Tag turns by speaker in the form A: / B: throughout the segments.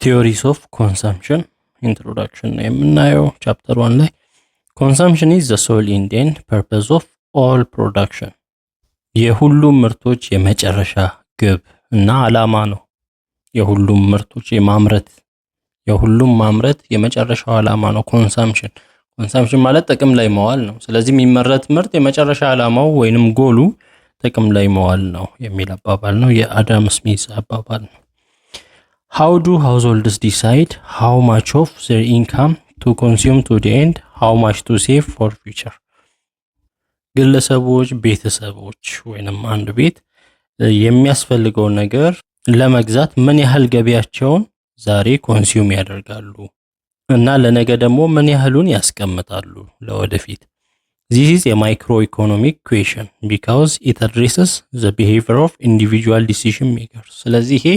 A: ቲዮሪስ ኦፍ ኮንሰምፕሽን ኢንትሮዳክሽን ነው የምናየው። ቻፕተር 1 ላይ ኮንሰምፕሽን ኢዝ ዘ ሶል ኢንድ ኤንድ ፐርፐዝ ኦፍ ኦል ፕሮዳክሽን፣ የሁሉም ምርቶች የመጨረሻ ግብ እና ዓላማ ነው። የሁሉም ምርቶች የሁሉም ማምረት የመጨረሻው ዓላማ ነው ኮንሰምፕሽን ማለት ጥቅም ላይ መዋል ነው። ስለዚህ የሚመረት ምርት የመጨረሻ ዓላማው ወይንም ጎሉ ጥቅም ላይ መዋል ነው የሚል አባባል ነው። የአዳም ስሚዝ አባባል ነው። How do households decide how much of their income to consume to the end, how much to save for future? ግለሰቦች፣ ቤተሰቦች ወይንም አንድ ቤት የሚያስፈልገው ነገር ለመግዛት ምን ያህል ገቢያቸውን ዛሬ ኮንሱም ያደርጋሉ እና ለነገ ደግሞ ምን ያህሉን ያስቀምጣሉ ለወደፊት። This is a microeconomic question because it addresses the behavior of individual decision makers. ስለዚህ ይሄ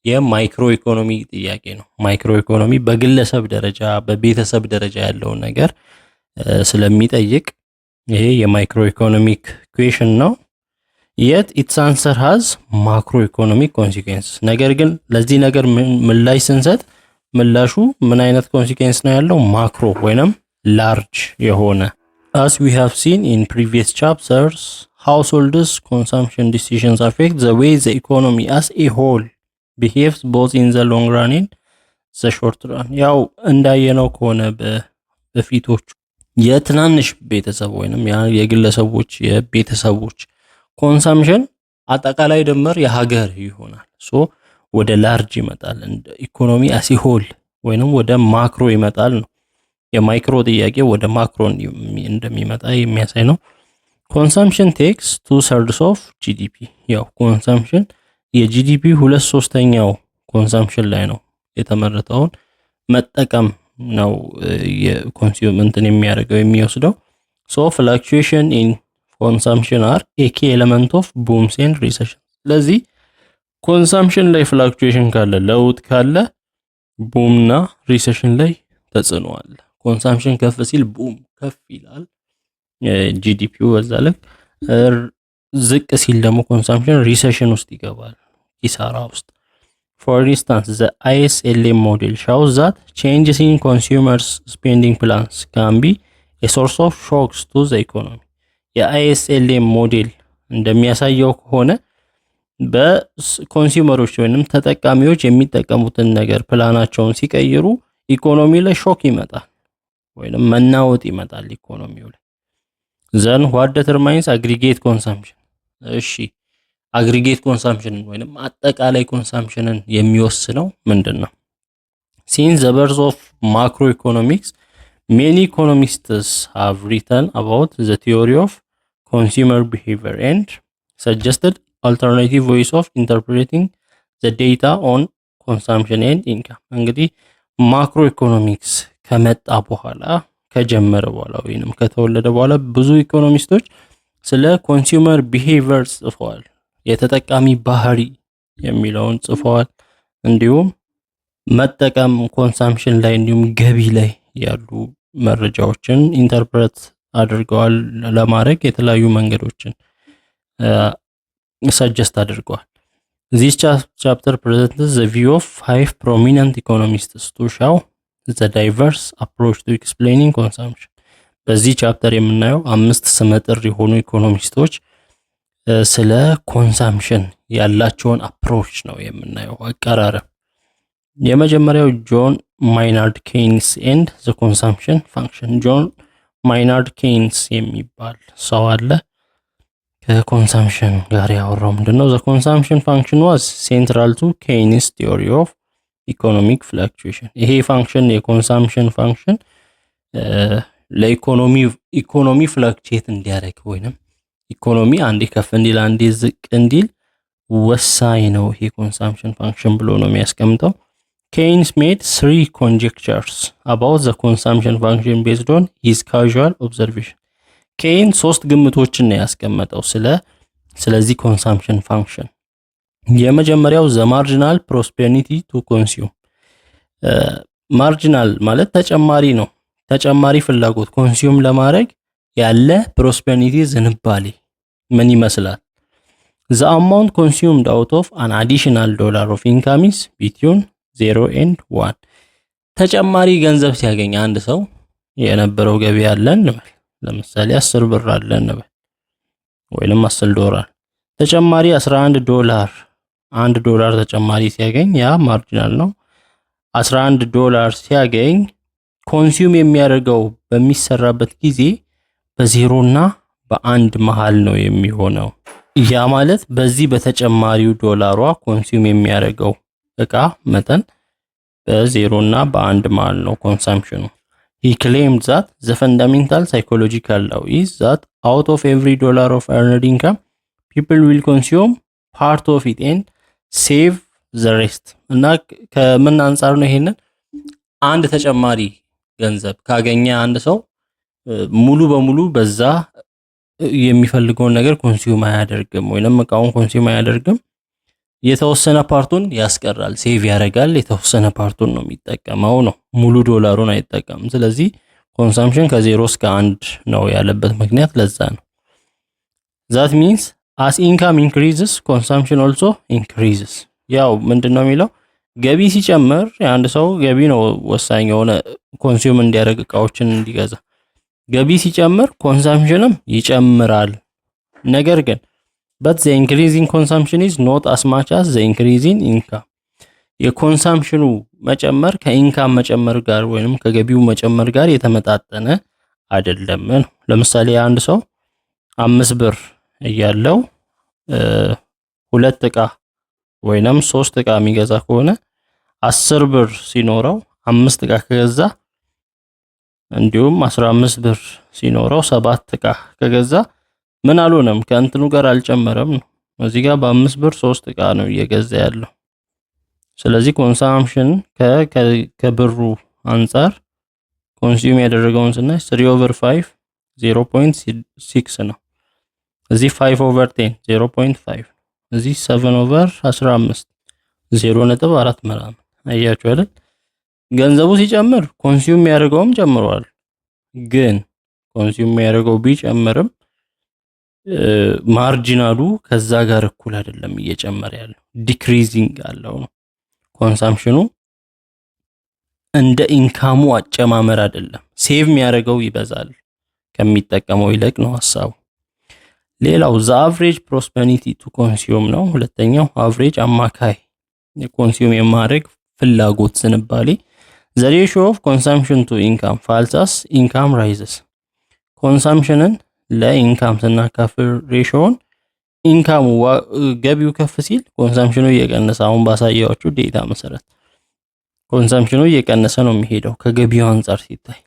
A: የማይክሮ ኢኮኖሚ ጥያቄ ነው። ማይክሮ ኢኮኖሚ በግለሰብ ደረጃ በቤተሰብ ደረጃ ያለውን ነገር ስለሚጠይቅ ይሄ የማይክሮ ኢኮኖሚክ ኩዌሽን ነው። yet its answer has macroeconomic consequences። ነገር ግን ለዚህ ነገር ምላሽ ስንሰጥ ምላሹ ምን አይነት ኮንሲኩዌንስ ነው ያለው? ማክሮ ወይንም ላርጅ የሆነ። as we have seen in previous chapters, households consumption decisions affect the way the economy as a whole behaves both in the long run and the short run። ያው እንዳየነው ከሆነ በፊቶቹ የትናንሽ ቤተሰብ ወይንም የግለሰቦች የቤተሰቦች ኮንሰምፕሽን አጠቃላይ ድምር የሀገር ይሆናል። ሶ ወደ ላርጅ ይመጣል፣ እንደ ኢኮኖሚ አሲሆል ወይንም ወደ ማክሮ ይመጣል ነው። የማይክሮ ጥያቄ ወደ ማክሮ እንደሚመጣ የሚያሳይ ነው። ኮንሰምፕሽን ቴክስ 2/3 of GDP። ያው ኮንሰምፕሽን የጂዲፒ 2/3 ኮንሰምፕሽን ላይ ነው የተመረተውን መጠቀም ነው የኮንሱመንትን የሚያደርገው የሚወስደው። ሶ ፍላክቹዌሽን ኢን ኮንሰምፕሽን አር ኤ ኪ ኤሌመንት ኦፍ ቡምስ ኤንድ ሪሰሽን። ስለዚህ ኮንሰምፕሽን ላይ ፍላክቹዌሽን ካለ ለውጥ ካለ ቡምና ሪሰሽን ላይ ተጽዕኖ አለ። ኮንሰምፕሽን ከፍ ሲል ቡም ከፍ ይላል ጂዲፒው በዛ ልክ፣ ዝቅ ሲል ደግሞ ኮንሰምፕሽን ሪሰሽን ውስጥ ይገባል፣ ኪሳራ ውስጥ። For instance, the ISLM model shows that changes in consumers' spending plans can be a source of shocks to the economy. የISLM ሞዴል እንደሚያሳየው ከሆነ በኮንሱመሮች ወይንም ተጠቃሚዎች የሚጠቀሙትን ነገር ፕላናቸውን ሲቀይሩ ኢኮኖሚ ላይ ሾክ ይመጣል ወይንም መናወጥ ይመጣል ኢኮኖሚው ላይ። Then what determines aggregate consumption? እሺ አግሪጌት ኮንሰምፕሽን ወይንም አጠቃላይ ኮንሰምፕሽንን የሚወስነው ምንድነው? Since the birth of macroeconomics, many economists have written about the theory of consumer behavior and suggested alternative ways of interpreting the data on consumption and income. እንግዲህ ማክሮ ኢኮኖሚክስ ከመጣ በኋላ ከጀመረ በኋላ ወይንም ከተወለደ በኋላ ብዙ ኢኮኖሚስቶች ስለ ኮንሱመር ቢሄቪየር ጽፈዋል። የተጠቃሚ ባህሪ የሚለውን ጽፈዋል። እንዲሁም መጠቀም ኮንሰምፕሽን ላይ እንዲሁም ገቢ ላይ ያሉ መረጃዎችን ኢንተርፕሬት አድርገዋል ለማድረግ የተለያዩ መንገዶችን ሰጀስት አድርገዋል። This chapter presents the view of 5 prominent economists to show the diverse approach to explaining consumption። በዚህ ቻፕተር የምናየው 5 ስመጥር የሆኑ ኢኮኖሚስቶች ስለ ኮንሰምፕሽን ያላቸውን አፕሮች ነው የምናየው አቀራረብ። የመጀመሪያው ጆን ማይናርድ ኬይንስ ኤንድ ዘ ኮንሰምፕሽን ፋንክሽን። ጆን ማይናርድ ኬይንስ የሚባል ሰው አለ። ከኮንሰምፕሽን ጋር ያወራው ምንድነው? ዘ ኮንሰምፕሽን ፋንክሽን ዋዝ ሴንትራል ቱ ኬይንስ ቲዮሪ ኦፍ ኢኮኖሚክ ፍላክቹዌሽን። ይሄ ፋንክሽን የኮንሰምፕሽን ፋንክሽን ለኢኮኖሚ ፍላክቹዌት እንዲያደርግ ወይንም ኢኮኖሚ አንዴ ከፍ እንዲል አንዴ ዝቅ እንዲል ወሳኝ ነው ይሄ ኮንሰምፕሽን ፋንክሽን ብሎ ነው የሚያስቀምጠው። ኬይንስ ሜድ 3 conjectures about the consumption function based on his casual observation። ኬይን 3 ግምቶችን ነው ያስቀመጠው ስለዚህ ኮንሰምፕሽን ፋንክሽን። የመጀመሪያው the marginal propensity to consume። ማርጂናል ማለት ተጨማሪ ነው፣ ተጨማሪ ፍላጎት ኮንሱም ለማድረግ ያለ ፕሮስፐሪቲ ዝንባሌ ምን ይመስላል? The amount consumed out of an additional dollar of income is between 0 and 1 ተጨማሪ ገንዘብ ሲያገኝ አንድ ሰው የነበረው ገቢ አለን እንበል ለምሳሌ 10 ብር አለን እንበል ወይንም 10 ዶላር ተጨማሪ 11 ዶላር $1 ተጨማሪ ሲያገኝ ያ ማርጂናል ነው 11 ዶላር ሲያገኝ ኮንሱም የሚያደርገው በሚሰራበት ጊዜ በ0 እና በ1 መሃል ነው የሚሆነው ያ ማለት በዚህ በተጨማሪው ዶላሯ ኮንሱም የሚያደርገው እቃ መጠን በ0 እና በ1 መሃል ነው ኮንሰምፕሽኑ he claimed that the fundamental psychological law is that out of every dollar of earned income people will consume part of it and save the rest እና ከምን አንፃር ነው ይሄንን አንድ ተጨማሪ ገንዘብ ካገኘ አንድ ሰው ሙሉ በሙሉ በዛ የሚፈልገውን ነገር ኮንሱም አያደርግም ወይንም እቃውን ኮንሱም አያደርግም የተወሰነ ፓርቱን ያስቀራል ሴቭ ያደርጋል የተወሰነ ፓርቱን ነው የሚጠቀመው ነው ሙሉ ዶላሩን አይጠቀምም ስለዚህ ኮንሰምፕሽን ከ0 እስከ 1 ነው ያለበት ምክንያት ለዛ ነው that means as income increases consumption also increases ያው ምንድነው የሚለው ገቢ ሲጨምር አንድ ሰው ገቢ ነው ወሳኝ የሆነ ኮንሱም እንዲያደርግ እቃዎችን እንዲገዛ ገቢ ሲጨምር ኮንሰምፕሽንም ይጨምራል ነገር ግን but the increase in consumption is not as much as the increase in income የኮንሰምፕሽኑ መጨመር ከኢንካም መጨመር ጋር ወይንም ከገቢው መጨመር ጋር የተመጣጠነ አይደለም ነው ለምሳሌ አንድ ሰው 5 ብር እያለው 2 እቃ ወይንም 3 እቃ የሚገዛ ከሆነ 10 ብር ሲኖረው 5 እቃ ከገዛ እንዲሁም 15 ብር ሲኖረው 7 እቃ ከገዛ ምን አልሆነም ከእንትኑ ጋር አልጨመረም ነው እዚህ ጋር በ5 ብር 3 እቃ ነው እየገዛ ያለው ስለዚህ ኮንሰምፕሽን ከብሩ አንፃር ኮንሱም ያደረገውን ስናይ 3/5 0.6 ነው እዚህ 5/10 0.5 እዚህ 7/15 0.4 ምናምን አያችሁ አይደል ገንዘቡ ሲጨምር ኮንሱም ያደርገውም ጨምሯል ግን ኮንሱም ያደርገው ቢጨምርም ማርጂናሉ ከዛ ጋር እኩል አይደለም እየጨመረ ያለው ዲክሪዚንግ አለው ነው ኮንሰምፕሽኑ እንደ ኢንካሙ አጨማመር አይደለም ሴቭ የሚያደርገው ይበዛል ከሚጠቀመው ይልቅ ነው ሐሳቡ ሌላው the average prosperity to consume ነው ሁለተኛው አቨሬጅ አማካይ የኮንሱም የማድረግ ፍላጎት ዝንባሌ the ratio of consumption to income falls as income rises ኮንሰምፕሽንን ለኢንካም ስናካፍል ሬሾውን ኢንካሙ ገቢው ከፍ ሲል ኮንሰምፕሽኑ እየቀነሰ አሁን ባሳያችሁ ዴታ መሰረት ኮንሰምፕሽኑ እየቀነሰ ነው የሚሄደው ከገቢው አንፃር ሲታይ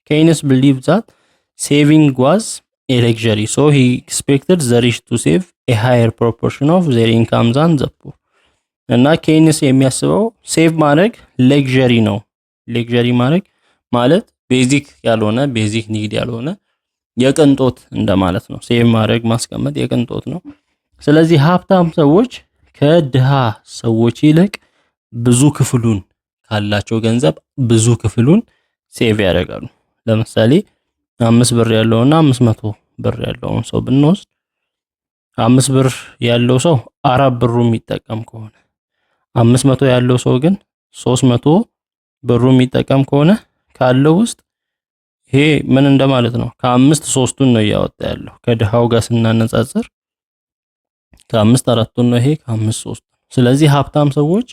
A: Keynes believed that saving was a luxury so he expected the rich to save a higher proportion of their income than the poor እና ኬይንስ የሚያስበው ሴቭ ማድረግ ለግዠሪ ነው ለግዠሪ ማለት ቤዚክ ያልሆነ ቤዚክ ኒድ ያልሆነ የቅንጦት እንደማለት ነው ሴቭ ማድረግ ማስቀመጥ የቅንጦት ነው ስለዚህ ሀብታም ሰዎች ከድሃ ሰዎች ይልቅ ብዙ ክፍሉን ካላቸው ገንዘብ ብዙ ክፍሉን ሴቭ ያደርጋሉ ለምሳሌ 5 ብር ያለውና 500 ብር ያለውን ሰው ብንወስድ 5 ብር ያለው ሰው 4 ብሩ የሚጠቀም ከሆነ 500 ያለው ሰው ግን 300 ብሩ የሚጠቀም ከሆነ ካለው ውስጥ ይሄ ምን እንደማለት ነው ከ5 3ቱን ነው ያወጣ ያለው ከድሃው ጋር ስናነጻጽር ከ5 4ቱን ነው ይሄ ከ5 3 ስለዚህ ሀብታም ሰዎች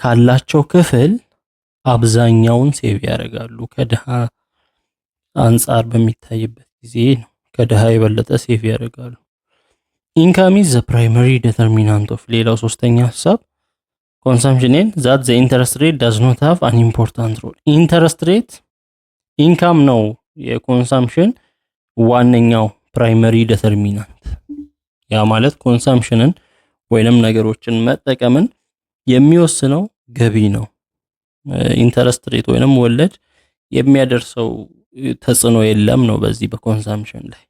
A: ካላቸው ክፍል አብዛኛውን ሴቭ ያደርጋሉ ከድሃ አንፃር በሚታይበት ጊዜ ነው ከድሃ የበለጠ ሴቭ ያደርጋሉ income is the primary determinant of ሌላው ሶስተኛ ሐሳብ consumption and that the interest rate does not have an important role interest rate ኢንካም ነው የኮንሰምፕሽን ዋነኛው ፕራይመሪ ዲተርሚናንት ያ ማለት ኮንሰምፕሽንን ወይንም ነገሮችን መጠቀምን የሚወስነው ገቢ ነው ኢንተረስት ሬት ወይንም ወለድ የሚያደርሰው ተጽዕኖ የለም ነው በዚህ በኮንሰምፕሽን ላይ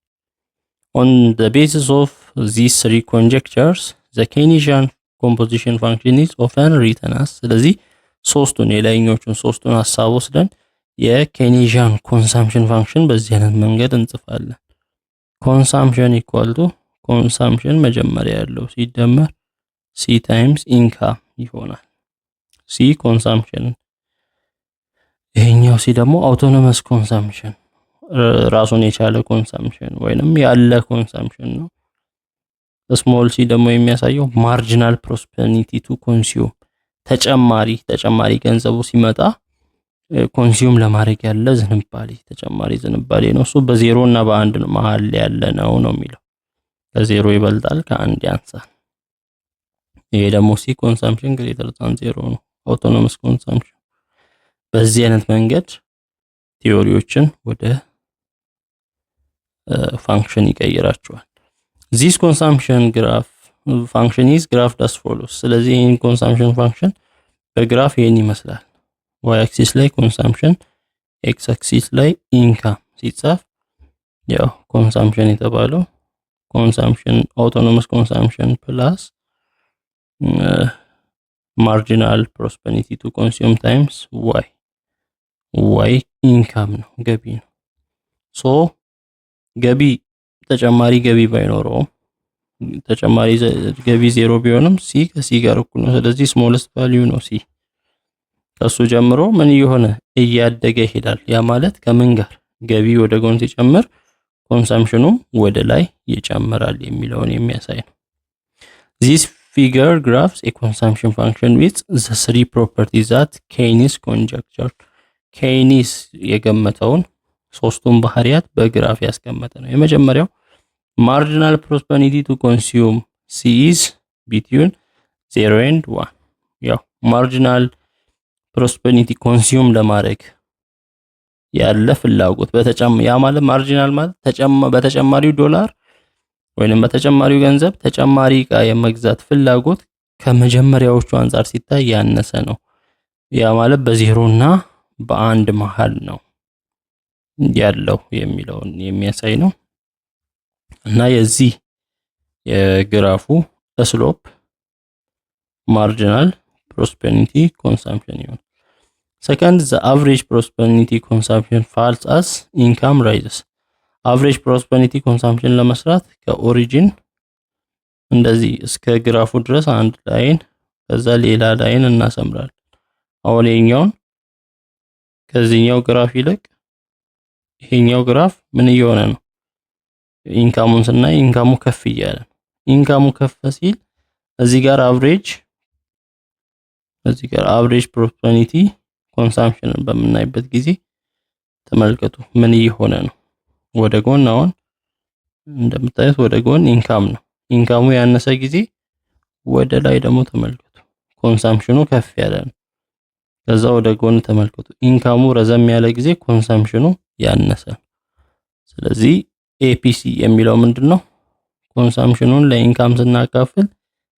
A: on the basis of these three conjectures the Keynesian composition function is often written as ስለዚህ ሶስቱን የላይኞቹን ሶስቱን ሐሳብ ወስደን የኬኔዥያን ኮንሰምፕሽን ፋንክሽን በዚህ አይነት መንገድ እንጽፋለን ኮንሰምፕሽን ኢኳል ቱ ኮንሰምፕሽን መጀመሪያ ያለው ሲደመር ሲ ታይምስ ኢንካም ይሆናል ሲ ኮንሳምፕሽን፣ ይሄኛው ሲ ደግሞ አውቶኖመስ ኮንሳምፕሽን ራሱን የቻለ ኮንሳምፕሽን ወይንም ያለ ኮንሳምፕሽን ነው። ስሞል ሲ ደግሞ የሚያሳየው ማርጂናል ፕሮስፐሪቲ ቱ ኮንሱም ተጨማሪ ገንዘቡ ሲመጣ ኮንሱም ለማድረግ ያለ ዝንባሌ ተጨማሪ ዝንባሌ ነው። እሱ በዜሮ እና በአንድ መሃል ያለ ነው የሚለው። ከዜሮ ይበልጣል ከአንድ ያንሳል። ይሄ ደግሞ ሲ ኮንሳምፕሽን ግሬተር ዛን ዜሮ ነው፣ አውቶኖመስ ኮንሳምፕሽን። በዚህ አይነት መንገድ ቲዮሪዎችን ወደ ፋንክሽን ይቀይራቸዋል። ዚስ ኮንሳምፕሽን ግራፍ ፋንክሽን ኢዝ ግራፍድ አስ ፎሎስ። ስለዚህ ይህን ኮንሳምፕሽን ፋንክሽን በግራፍ ይሄን ይመስላል። ዋይ አክሲስ ላይ ኮንሳምፕሽን፣ ኤክስ አክሲስ ላይ ኢንካም ሲጻፍ ያው ኮንሳምፕሽን የተባለው ኮንሳምፕሽን አውቶኖመስ ኮንሳምፕሽን ፕላስ ማርጂናል ፕሮስፐሪቲ ቱ ኮንሱም ታይምስ ዋይ ኢንካም ነው፣ ገቢ ነው። ሶ ገቢ ተጨማሪ ገቢ ባይኖረውም ተጨማሪ ገቢ ዜሮ ቢሆንም ሲ ከሲ ጋር እኩል ነው። ስለዚህ ስሞለስት ቫልዩ ነው ሲ። ከሱ ጀምሮ ምን እየሆነ እያደገ ይሄዳል። ያ ማለት ከምን ጋር ገቢ ወደ ጎን ሲጨምር ኮንሰምፕሽኑም ወደ ላይ ይጨምራል የሚለውን የሚያሳይ ነው። This figure graphs a consumption function with the three properties that Keynes conjectured. ኬይኒስ የገመተውን ሶስቱን ባህሪያት በግራፍ ያስቀመጠ ነው። የመጀመሪያው marginal prosperity to consume C is between 0 and 1. ያው marginal prosperity consume ለማድረግ ያለ ፍላጎት ያ ማለት ማርጂናል ማለት በተጨማሪው ዶላር ወይንም በተጨማሪው ገንዘብ ተጨማሪ ዕቃ የመግዛት ፍላጎት ከመጀመሪያዎቹ አንፃር ሲታይ ያነሰ ነው። ያ ማለት በዜሮና በአንድ መሃል ነው ያለው የሚለውን የሚያሳይ ነው። እና የዚህ የግራፉ ስሎፕ ማርጂናል ፕሮስፐሪቲ ኮንሰምፕሽን ይሆናል። Second, the average prosperity consumption falls as income rises. average prosperity consumption ለመስራት ከኦሪጂን እንደዚህ እስከ ግራፉ ድረስ አንድ ላይን ከዛ ሌላ ላይን እናሰምራለን። አሁን ይሄኛውን ከዚህኛው ግራፍ ይልቅ ይሄኛው ግራፍ ምን እየሆነ ነው? ኢንካሙን ስናይ ኢንካሙ ከፍ እያለ ነው። ኢንካሙ ከፍ ሲል እዚህ ጋር አቨሬጅ ፕሮስፐሪቲ ኮንሰምፕሽንን በምናይበት ጊዜ ተመልከቱ ምን እየሆነ ነው። ወደ ጎን አሁን እንደምታዩት ወደ ጎን ኢንካም ነው። ኢንካሙ ያነሰ ጊዜ ወደ ላይ ደግሞ ተመልከቱ ኮንሰምፕሽኑ ከፍ ያለ ነው። ከዛ ወደ ጎን ተመልከቱ ኢንካሙ ረዘም ያለ ጊዜ ኮንሰምፕሽኑ ያነሰ ነው። ስለዚህ ኤፒሲ የሚለው ምንድነው? ኮንሰምፕሽኑን ለኢንካም ስናካፍል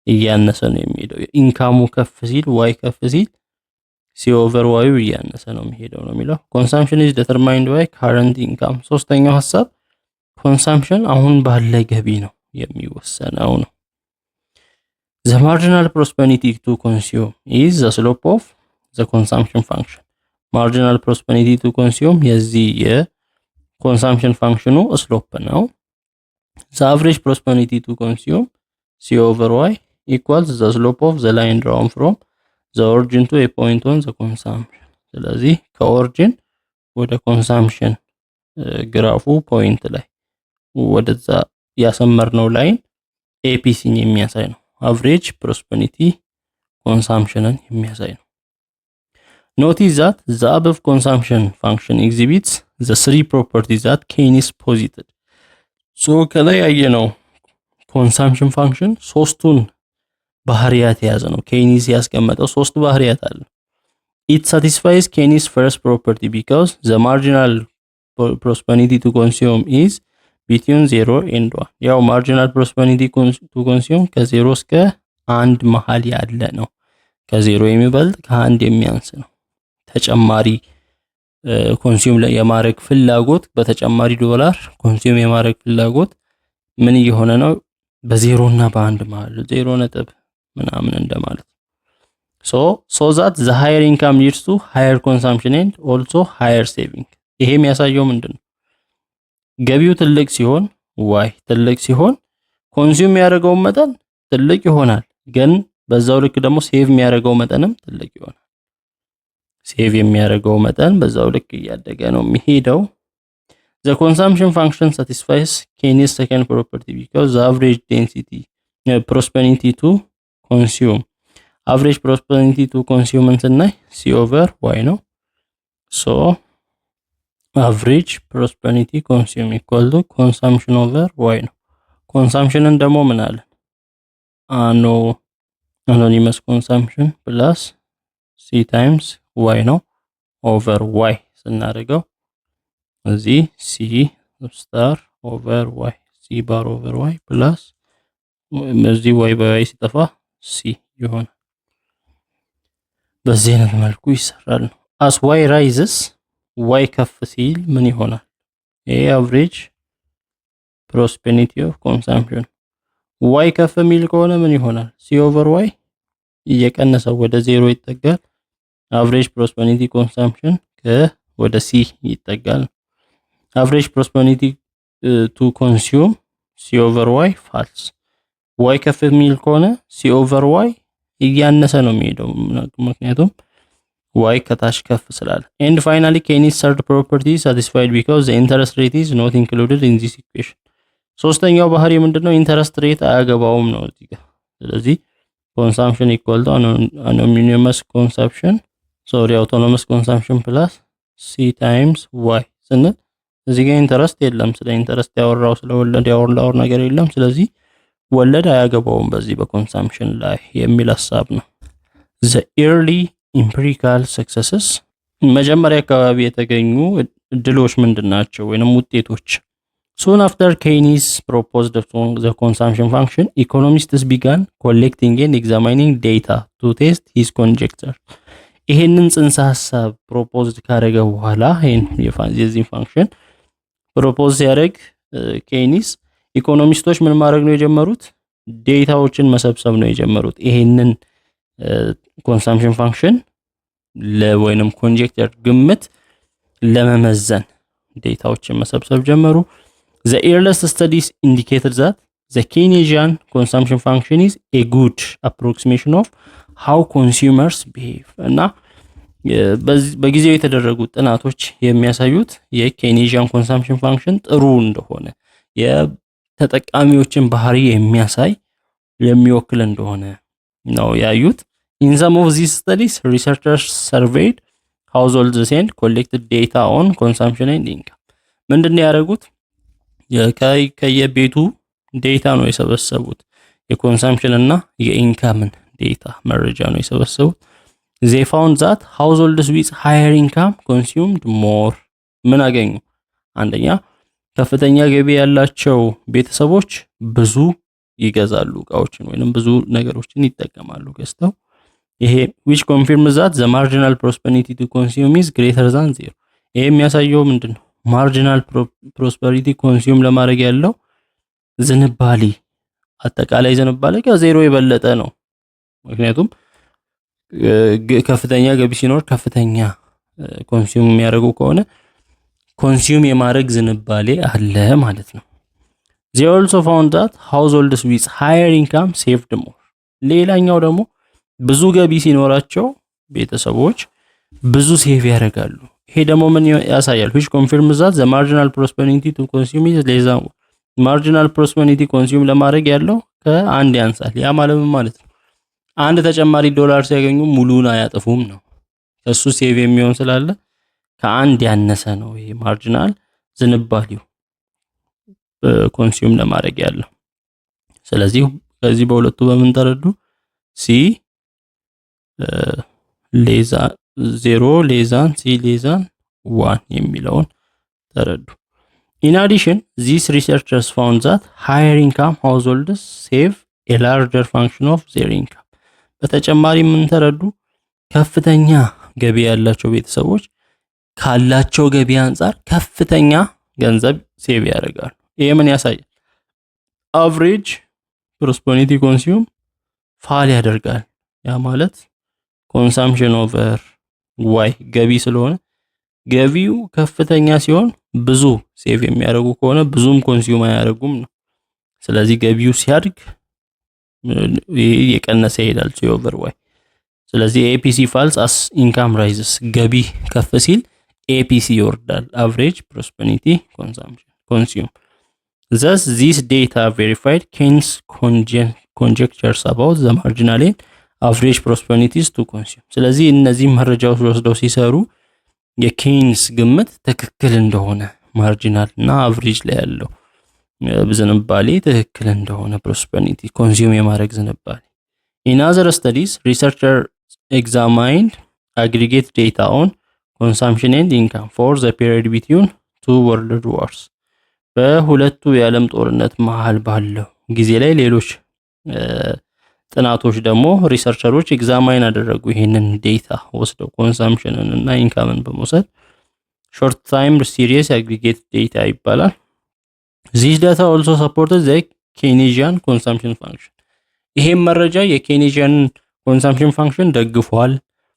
A: እያነሰ ነው የሚሄደው። ኢንካሙ ከፍ ሲል ዋይ ከፍ ሲል ሲ ኦቨር ዋዩ እያነሰ ነው የሚሄደው ነው የሚለው። ኮንሰምፕሽን ኢዝ ዲተርማይንድ ባይ ካረንት ኢንካም። ሶስተኛው ሐሳብ ኮንሰምፕሽን አሁን ባለ ገቢ ነው የሚወሰነው ነው። the marginal prosperity to consume is the slope of the consumption function. marginal prosperity to consume የዚህ የኮንሰምፕሽን ፋንክሽኑ ስሎፕ ነው። the average prosperity to consume c over y equals the slope of the line drawn from the origin to a point on the consumption. ስለዚህ ከኦሪጂን ወደ ኮንሰምፕሽን ግራፉ ፖይንት ላይ ወደዛ ያሰመርነው ላይን ኤፒሲን የሚያሳይ ነው። አቨሬጅ ፕሮስፐሪቲ ኮንሰምፕሽንን የሚያሳይ ነው። ኖቲስ that the above consumption function exhibits the three properties that Keynes posited. ከላይ ያየነው ኮንሰምፕሽን ፋንክሽን ሶስቱን ባህሪያት የያዘ ነው። ኬይኒስ ያስቀመጠው ሶስት ባህሪያት አለ። it satisfies Keynes first property because the marginal prosperity to consume is between 0 and 1. ያው marginal prosperity to consume ከ0 እስከ 1 መሃል ያለ ነው። ከ0 የሚበልጥ ከ1 የሚያንስ ነው። ተጨማሪ ኮንሱም ላይ የማድረግ ፍላጎት በተጨማሪ ዶላር ኮንሱም የማድረግ ፍላጎት ምን እየሆነ ነው? በ0 እና በ1 መሃል 0 ነጥብ ምናምን እንደማለት። so that the higher income leads to higher consumption and also higher saving. ይሄ የሚያሳየው ምንድነው? ገቢው ትልቅ ሲሆን ዋይ ትልቅ ሲሆን ኮንሱም የሚያደርገው መጠን ትልቅ ይሆናል፣ ግን በዛው ልክ ደግሞ ሴቭ የሚያደርገው መጠንም ትልቅ ይሆናል። ሴቭ የሚያደርገው መጠን በዛው ልክ እያደገ ነው የሚሄደው። The consumption function satisfies Keynes' second property because the average density prosperity to consume average prosperity to consume ስናይ C over Y ነው። so average prosperity consume equal to consumption over Y ነው። ኮንሳምፕሽንን ደግሞ ምን አለ anonymous consumption plus C times Y ነው over Y ስናደርገው እዚህ C ስታር over Y C bar over Y plus እዚህ Y በY ሲጠፋ C ይሆናል። በዚህ አይነት መልኩ ይሰራል ነው። as Y rises Y ከፍ ሲል ምን ይሆናል? average prosperity of consumption Y ከፍ ሚል ከሆነ ምን ይሆናል? C over Y እየቀነሰ ወደ 0 ይጠጋል። average prosperity consumption ወደ C ይጠጋል። average prosperity to consume C over Y false Y ከፍ ሚል ከሆነ C over Y እያነሰ ነው የሚሄደው ምክንያቱም Y ከታች ከፍ ስላለ። and finally Keynes' third property is satisfied because the interest rate is not included in this equation ሶስተኛው ባህሪ ምንድነው? ኢንተረስት ሬት አያገባውም ነው እዚህ ጋር። ስለዚህ consumption equal to anonymous consumption autonomous consumption plus C times Y ስንል እዚህ ጋር ኢንተረስት የለም። ስለ ኢንተረስት ያወራው ስለ ወለድ ያወራው ነገር የለም። ስለዚህ ወለድ አያገባውም በዚህ በኮንሳምፕሽን ላይ የሚል ሐሳብ ነው። the early empirical successes መጀመሪያ አካባቢ የተገኙ ድሎች ምንድናቸው ወይንም ውጤቶች? soon after Keynes proposed the consumption function economists began collecting and examining data to test his conjecture ይሄንን ጽንሰ ሐሳብ ፕሮፖዝድ ካደረገ በኋላ የዚህ ፋንክሽን ፕሮፖዝ ሲያደርግ ኬኒስ ኢኮኖሚስቶች ምን ማድረግ ነው የጀመሩት? ዴታዎችን መሰብሰብ ነው የጀመሩት። ይሄንን ኮንሳምፕሽን ፋንክሽን ለወይንም ኮንጀክቸር ግምት ለመመዘን ዴታዎችን መሰብሰብ ጀመሩ። the earliest studies indicated that the Keynesian consumption function is a good approximation of how consumers behave እና በጊዜው የተደረጉ ጥናቶች የሚያሳዩት የኬኒዚያን ኮንሳምፕሽን ፋንክሽን ጥሩ እንደሆነ የተጠቃሚዎችን ባህሪ የሚወክል እንደሆነ ነው ያዩት። in some of these studies researchers surveyed households and collected data on consumption and income ምንድነው ያደረጉት? ከየቤቱ ዴታ ነው የሰበሰቡት። የኮንሳምፕሽን እና የኢንካምን ዴታ መረጃ ነው የሰበሰቡት። they found that households with higher income consumed more ምን አገኙ? አንደኛ ከፍተኛ ገቢ ያላቸው ቤተሰቦች ብዙ ይገዛሉ እቃዎችን ወይንም ብዙ ነገሮችን ይጠቀማሉ ገዝተው። ይሄ which confirms that the marginal prosperity to consume is greater than zero ይሄ የሚያሳየው ምንድነው? ማርጂናል ፕሮስፐሪቲ ኮንሱም ለማድረግ ያለው ዝንባሌ አጠቃላይ ዝንባሌ ከዜሮ የበለጠ ነው። ምክንያቱም ከፍተኛ ገቢ ሲኖር ከፍተኛ ኮንሱም የሚያደርጉ ከሆነ ኮንሱም የማድረግ ዝንባሌ አለ ማለት ነው። they also found that households with higher income saved more ሌላኛው ደግሞ ብዙ ገቢ ሲኖራቸው ቤተሰቦች ብዙ ሴቭ ያደርጋሉ። ይሄ ደግሞ ምን ያሳያል? which confirms that the marginal prosperity to consume is less than marginal prosperity consume ለማድረግ ያለው ከአንድ ያንሳል። ያ ማለት ነው አንድ ተጨማሪ ዶላር ሲያገኙ ሙሉን አያጠፉም ነው። እሱ ሴቭ የሚሆን ስላለ ከአንድ ያነሰ ነው ይሄ ማርጂናል ዝንባሌው ኮንሱም ለማድረግ ያለው። ስለዚህ ከዚህ በሁለቱ በምን ተረዱ? ሲ ሌዛ 0 ሌዛን ሲ ሌዛን 1 የሚለውን ተረዱ። in addition these researchers found that higher income households save a larger function of their income በተጨማሪ ምን ተረዱ? ከፍተኛ ገቢ ያላቸው ቤተሰቦች ካላቸው ገቢ አንፃር ከፍተኛ ገንዘብ ሴቭ ያደርጋሉ። ይሄ ምን ያሳያል? average prosperity consume ፋል ያደርጋል። ያ ማለት consumption over y ገቢ ስለሆነ ገቢው ከፍተኛ ሲሆን ብዙ ሴቭ የሚያደርጉ ከሆነ ብዙም ኮንሱም አያደርጉም ነው። ስለዚህ ገቢው ሲያድግ የቀነሰ ይሄዳል ሲ ኦቨር ዋይ። ስለዚህ ኤፒሲ ፋልስ አስ ኢንካም ራይዝስ ገቢ ከፍ ሲል ኤፒሲ ይወርዳል አቨሬጅ ፕሮስፐሪቲ ኮንሱም thus this data verified Keynes conjectures about the marginal and average prosperities to consume ስለዚህ እነዚህ መረጃዎች ወስደው ሲሰሩ የኬንስ ግምት ትክክል እንደሆነ ማርጂናል እና አቨሬጅ ላይ ያለው ዝንባሌ ትክክል እንደሆነ ፕሮስፐሪቲ ኮንሱም የማድረግ ዝንባሌ in other studies researchers examined aggregate data on consumption and income for the period between two world wars በሁለቱ የዓለም ጦርነት መሃል ባለው ጊዜ ላይ ሌሎች ጥናቶች ደግሞ ሪሰርቸሮች ኤግዛማይን አደረጉ ይሄንን ዴታ ወስደው ኮንሰምፕሽንን እና ኢንካምን በመውሰድ ሾርት ታይም ሲሪየስ አግሪጌት ዴታ ይባላል this data also supported the Keynesian consumption function ይሄም መረጃ የኬኔጂያን consumption function ደግፏል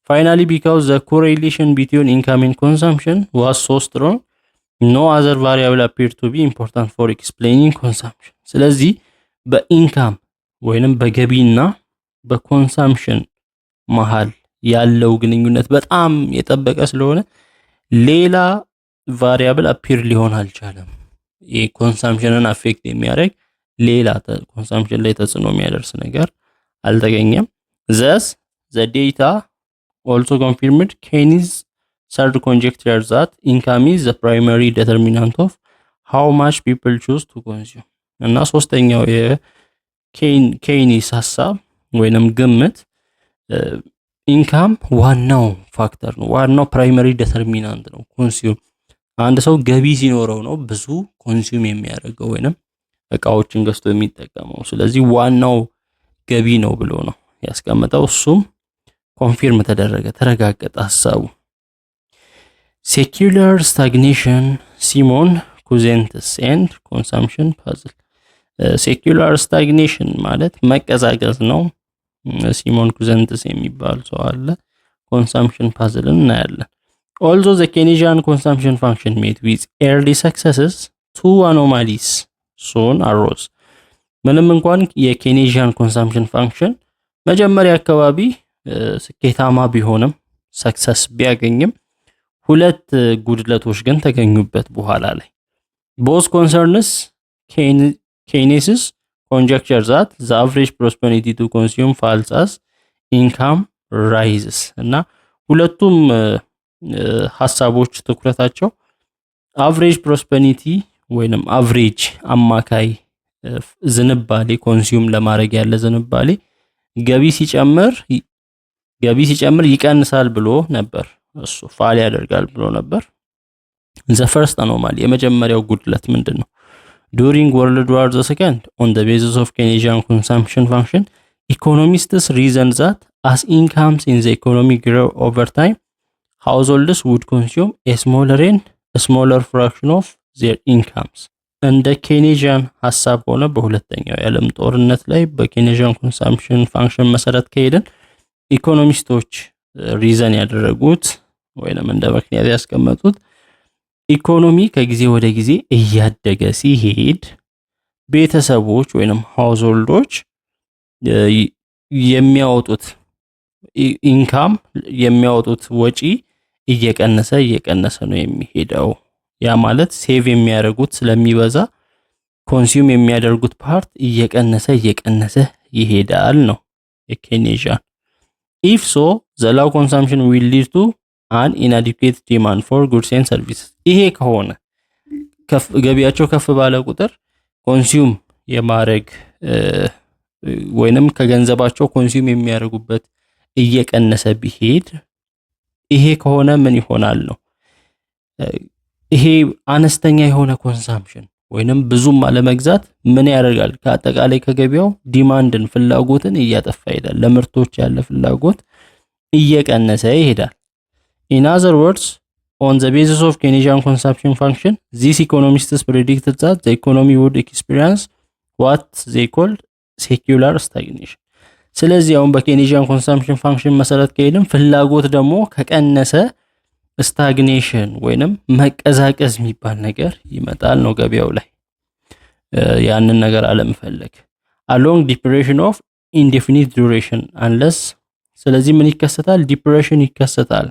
A: finally because the correlation between income and consumption was so strong no other variable appeared to be important for explaining consumption ስለዚህ በኢንካም ወይንም በገቢና በኮንሰምፕሽን መሃል ያለው ግንኙነት በጣም የጠበቀ ስለሆነ ሌላ ቫሪያብል አፒር ሊሆን አልቻለም የኮንሰምፕሽንን አፌክት የሚያደርግ ሌላ ኮንሰምፕሽን ላይ ተጽዕኖ የሚያደርስ ነገር አልተገኘም thus the data also confirmed Keynes third conjecture that income is the primary determinant of how much people choose to consume እና ሶስተኛው የኬይኒስ ሐሳብ ወይንም ግምት ኢንካም ዋናው ፋክተር ነው ዋናው ፕራይመሪ ዲተርሚናንት ነው ኮንሱም አንድ ሰው ገቢ ሲኖረው ነው ብዙ ኮንሱም የሚያደርገው ወይንም እቃዎችን ገዝቶ የሚጠቀመው ስለዚህ ዋናው ገቢ ነው ብሎ ነው ያስቀመጠው እሱም ኮንፊርም ተረጋገጠ ሐሳቡ secular stagnation Simon Cousins and consumption puzzle secular stagnation ማለት መቀዛቀዝ ነው ሲሞን ኩዘንትስ የሚባል ሰው አለ consumption puzzle እናያለን although the Keynesian consumption function met with early successes two anomalies soon arose ምንም እንኳን የኬኔጂያን consumption function መጀመሪያ አካባቢ ስኬታማ ቢሆንም ሰክሰስ ቢያገኝም ሁለት ጉድለቶች ግን ተገኙበት በኋላ ላይ both concerns Keynes conjecture that the average prosperity to consume falls as income rises እና ሁለቱም ሐሳቦች ትኩረታቸው average prosperity ወይንም average አማካይ ዝንባሌ ኮንሱም ለማድረግ ያለ ዝንባሌ ገቢ ሲጨምር ይቀንሳል ብሎ ነበር እሱ ፋል ያደርጋል ብሎ ነበር the first anomaly የመጀመሪያው ጉድለት ምንድነው during World War II on the basis of Keynesian consumption function economists reasoned that as incomes in the economy grow over time households would consume a smaller fraction of their incomes እንደ ኬኔጂያን ሐሳብ ሆነ በሁለተኛው የዓለም ጦርነት ላይ በኬኔጂያን ኮንሰምፕሽን ፋንክሽን መሰረት ከሄደን ኢኮኖሚስቶች ሪዘን ያደረጉት ወይንም እንደ ምክንያት ያስቀመጡት ኢኮኖሚ ከጊዜ ወደ ጊዜ እያደገ ሲሄድ ቤተሰቦች ወይንም ሃውስሆልዶች የሚያወጡት ኢንካም የሚያወጡት ወጪ እየቀነሰ ነው የሚሄደው ያ ማለት ሴቭ የሚያደርጉት ስለሚበዛ ኮንሱም የሚያደርጉት ፓርት እየቀነሰ ይሄዳል ነው የኬኔጂያን if so the low consumption will lead to an inadequate demand for goods and services ይሄ ከሆነ ገቢያቸው ከፍ ባለ ቁጥር ኮንሱም የማድረግ ወይንም ከገንዘባቸው ኮንሱም የሚያደርጉበት እየቀነሰ ቢሄድ ይሄ ከሆነ ምን ይሆናል ነው ይሄ አነስተኛ የሆነ ኮንሰምፕሽን ወይንም ብዙም አለመግዛት ምን ያደርጋል ከአጠቃላይ ከገቢያው ዲማንድን ፍላጎትን እያጠፋ ይሄዳል ለምርቶች ያለ ፍላጎት እየቀነሰ ይሄዳል in other words on the basis of Keynesian consumption function these economists predicted that the economy would experience what they called secular stagnation ስለዚህ አሁን በኬኔጂያን ኮንሰምፕሽን ፋንክሽን መሰረት ከሄድን ፍላጎት ደግሞ ከቀነሰ ስታግኔሽን ወይንም መቀዛቀዝ የሚባል ነገር ይመጣል ነው ገበያው ላይ ያንን ነገር አለመፈለግ along depression of indefinite duration unless ስለዚህ ምን ይከሰታል? ዲፕሬሽን ይከሰታል።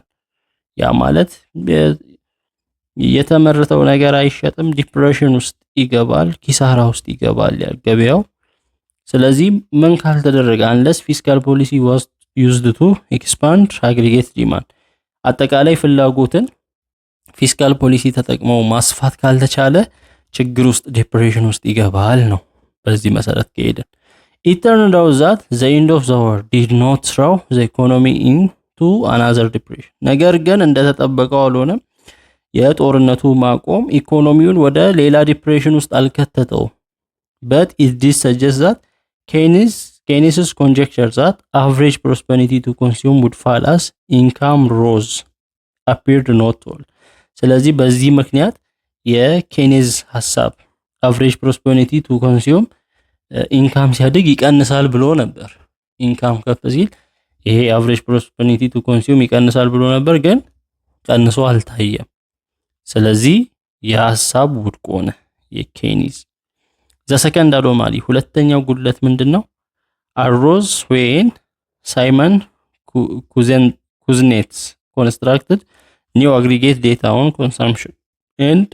A: ያ ማለት የተመረተው ነገር አይሸጥም፣ ዲፕሬሽን ውስጥ ይገባል፣ ኪሳራ ውስጥ ይገባል ገበያው። ስለዚህ ምን ካልተደረገ unless fiscal policy was used to expand aggregate demand አጠቃላይ ፍላጎትን ፊስካል ፖሊሲ ተጠቅመው ማስፋት ካልተቻለ ችግር ውስጥ ዲፕሬሽን ውስጥ ይገባል ነው። በዚህ መሰረት ከሄደን it turned out that the end of the war did not throw the economy into another depression ነገር ግን እንደተጠበቀው አልሆነም። የጦርነቱ ማቆም ኢኮኖሚውን ወደ ሌላ ዲፕሬሽን ውስጥ አልከተተው። but it did suggest that Keynes's conjecture that average prosperity to consume would fall as income rose appeared not to hold. ስለዚህ በዚህ ምክንያት የኬኔዝ ሐሳብ average prosperity to consume ኢንካም ሲያድግ ይቀንሳል ብሎ ነበር። ኢንካም ከፍ ሲል ይሄ average prosperity to consume ይቀንሳል ብሎ ነበር፣ ግን ቀንሶ አልታየም። ስለዚህ የሐሳብ ውድቅ ሆነ የኬኔዝ። the second anomaly ሁለተኛው ጉድለት ምንድነው? arose when Simon Kuznets constructed new aggregate data on consumption and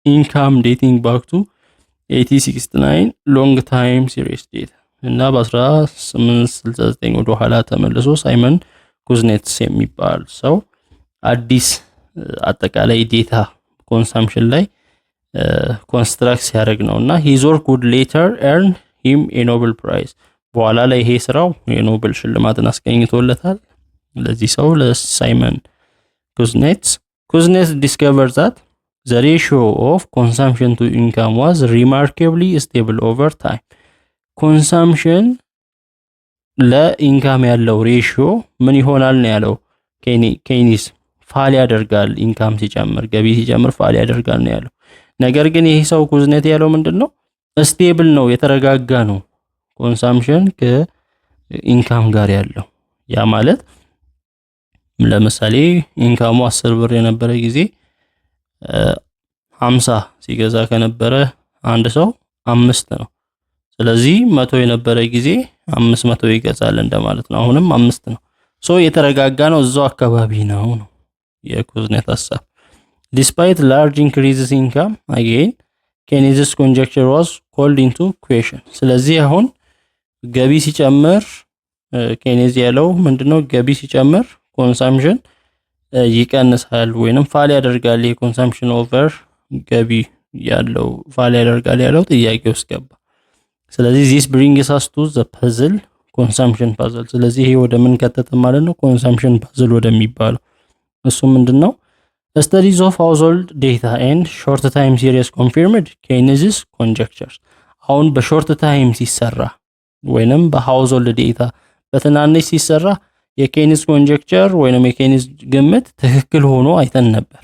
A: income dating back to 1869 long time series data እና በ1869 ወደ ኋላ ተመልሶ ሳይመን ኩዝኔትስ የሚባል ሰው አዲስ አጠቃላይ ዴታ ኮንሰምፕሽን ላይ ኮንስትራክት ሲያደርግ ነውና his work would later earn him a Nobel Prize በኋላ ላይ ይሄ ስራው የኖቤል ሽልማትን አስገኝቶለታል ለዚህ ሰው ለሳይመን ኩዝኔትስ discovered that the ratio of consumption to income was remarkably stable over time consumption ለኢንካም ያለው ሬሽዮ ምን ይሆናል ነው ያለው ኬኒስ ፋል ያደርጋል ኢንካም ሲጨምር ገቢ ሲጨምር ፋል ያደርጋል ነው ያለው ነገር ግን ይሄ ሰው ኩዝኔት ያለው ምንድነው ስቴብል ነው የተረጋጋ ነው ኮንሰምፕሽን ከኢንካም ጋር ያለው ያ ማለት ለምሳሌ ኢንካሙ 10 ብር የነበረ ጊዜ 50 ሲገዛ ከነበረ አንድ ሰው 5 ነው ስለዚህ 100 የነበረ ጊዜ 500 ይገዛል እንደማለት ነው አሁንም 5 ነው ሶ የተረጋጋ ነው እዛው አካባቢ ነው የኩዝኔት ሐሳብ despite large increases in income again Keynes's conjecture was called into question ስለዚህ አሁን ገቢ ሲጨምር ኬኔዝ ያለው ምንድነው ገቢ ሲጨምር ኮንሰምፕሽን ይቀንሳል ወይንም ፋል ያደርጋል የኮንሰምፕሽን ኦቨር ገቢ ያለው ፋል ያደርጋል ያለው ጥያቄ ውስጥ ገባ ስለዚህ this brings us to the puzzle consumption puzzle ስለዚህ ይሄ ወደ ምን ከተተ ማለት ነው consumption puzzle ወደሚባለው እሱ ምንድነው studies of household data and short time series confirmed Keynes's conjectures አሁን በሾርት ታይም ሲሰራ ወይንም በሃውስሆልድ ዴታ በትናንሽ ሲሰራ የኬኒስ ኮንጀክቸር ወይንም የኬኒስ ግምት ትክክል ሆኖ አይተን ነበር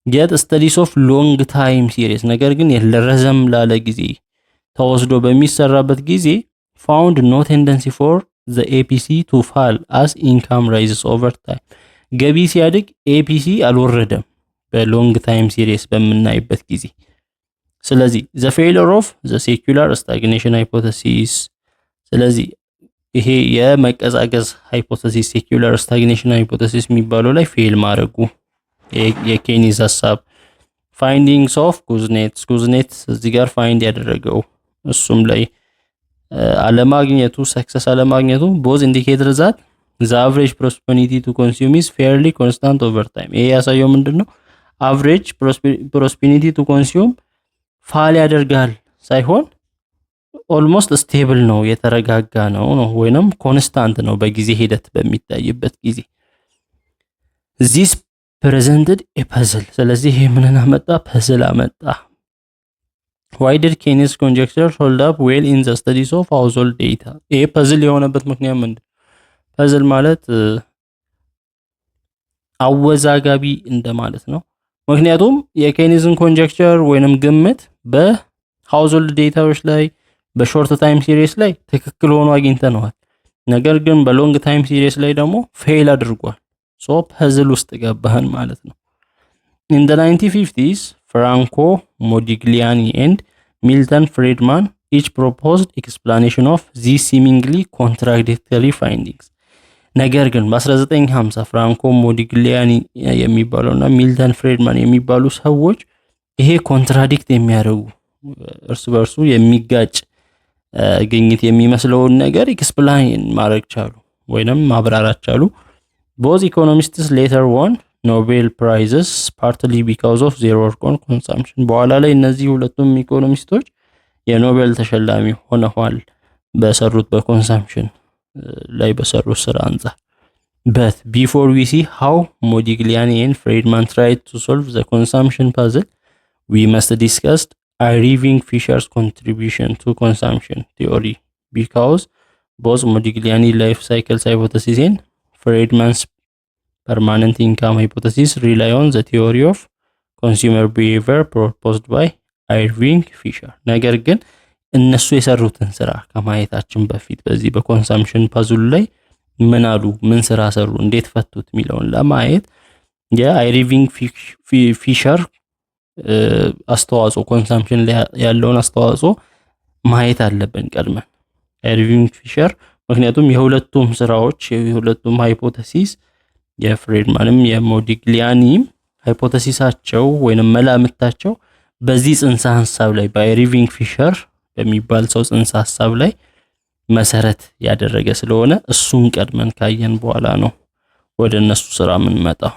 A: yet studies of long time series ነገር ግን የለረዘም ላለ ጊዜ ተወስዶ በሚሰራበት ጊዜ found no tendency for the APC to fall as income rises over time ገቢ ሲያድግ APC አልወረደም በሎንግ ታይም ሲሪስ በመናይበት ጊዜ ስለዚህ the failure of the secular stagnation hypothesis ስለዚህ ይሄ የመቀዛቀዝ ሃይፖቴሲስ ሴኩላር ስታግኔሽን ሃይፖቴሲስ የሚባለው ላይ ፌል ማድረጉ የኬኒስ ሐሳብ ፋይንዲንግስ ኦፍ ኩዝኔት እዚህ ጋር ፋይንድ ያደረገው እሱም ላይ አለማግኘቱ ሰክሰስ አለማግኘቱ both indicator that the average prosperity to consume is fairly constant over time ይሄ ያሳየው ምንድነው average prosperity to consume ፋል ያደርጋል ሳይሆን ኦልሞስት ስቴብል ነው የተረጋጋ ነው ወይንም ኮንስታንት ነው በጊዜ ሂደት በሚታይበት ጊዜ this presented a puzzle ስለዚህ ይሄ ምንን አመጣ ፐዝል አመጣ why did Keynes conjecture hold up well in the studies of household data ይሄ ፐዝል የሆነበት ምክንያት ምንድነው ፐዝል ማለት አወዛጋቢ እንደማለት ነው ምክንያቱም የኬኒዝን ኮንጀክቸር ወይንም ግምት በሃውስሆልድ ዴታዎች ላይ በሾርት ታይም ሲሪስ ላይ ትክክል ሆኖ አግኝተነዋል ነገር ግን በሎንግ ታይም ሲሪስ ላይ ደግሞ ፌል አድርጓል ሶ ፐዝል ውስጥ ገባህን ማለት ነው in the 1950s Franco Modigliani and Milton Friedman each proposed explanation of these seemingly contradictory findings ነገር ግን በ1950 ፍራንኮ ሞዲግሊያኒ የሚባለውና ሚልተን ፍሬድማን የሚባሉ ሰዎች ይሄ ኮንትራዲክት የሚያደርጉ እርስ በርሱ የሚጋጭ ግኝት የሚመስለውን ነገር ኤክስፕላይን ማድረግ ቻሉ ወይንም ማብራራት ቻሉ። both economists later won Nobel prizes partly because of their work on consumption በኋላ ላይ እነዚህ ሁለቱም ኢኮኖሚስቶች የኖቤል ተሸላሚ ሆነዋል በሰሩት በኮንሰምፕሽን ላይ በሰሩት ስራ አንፃር። but before we see how Modigliani and Friedman tried to solve the consumption puzzle, we must discuss Irving Fisher's contribution to consumption theory, because both Modigliani life cycles hypothesis and Friedman's permanent income hypothesis rely on the theory of consumer behavior proposed by Irving Fisher. ነገር ግን እነሱ የሰሩትን ስራ ከማየታችን በፊት በዚህ በኮንሰምፕሽን ፓዝል ላይ ምን አሉ፣ ምን ስራ ሰሩ፣ እንዴት ፈቱት የሚለውን ለማየት የአይርቪንግ ፊሸር አስተዋጽኦ ኮንሰምፕሽን ላይ ያለውን አስተዋጽኦ ማየት አለብን ቀድመን። አይርቪንግ ፊሸር ምክንያቱም የሁለቱም ስራዎች የሁለቱም ሃይፖቴሲስ የፍሬድማንም የሞዲግሊያኒም ሃይፖቴሲሳቸው ወይንም መላምታቸው በዚህ ጽንሰ ሐሳብ ላይ በአይርቪንግ ፊሸር በሚባል ሰው ጽንሰ ሐሳብ ላይ መሰረት ያደረገ ስለሆነ እሱን ቀድመን ካየን በኋላ ነው ወደ እነሱ ስራ ምን መጣው።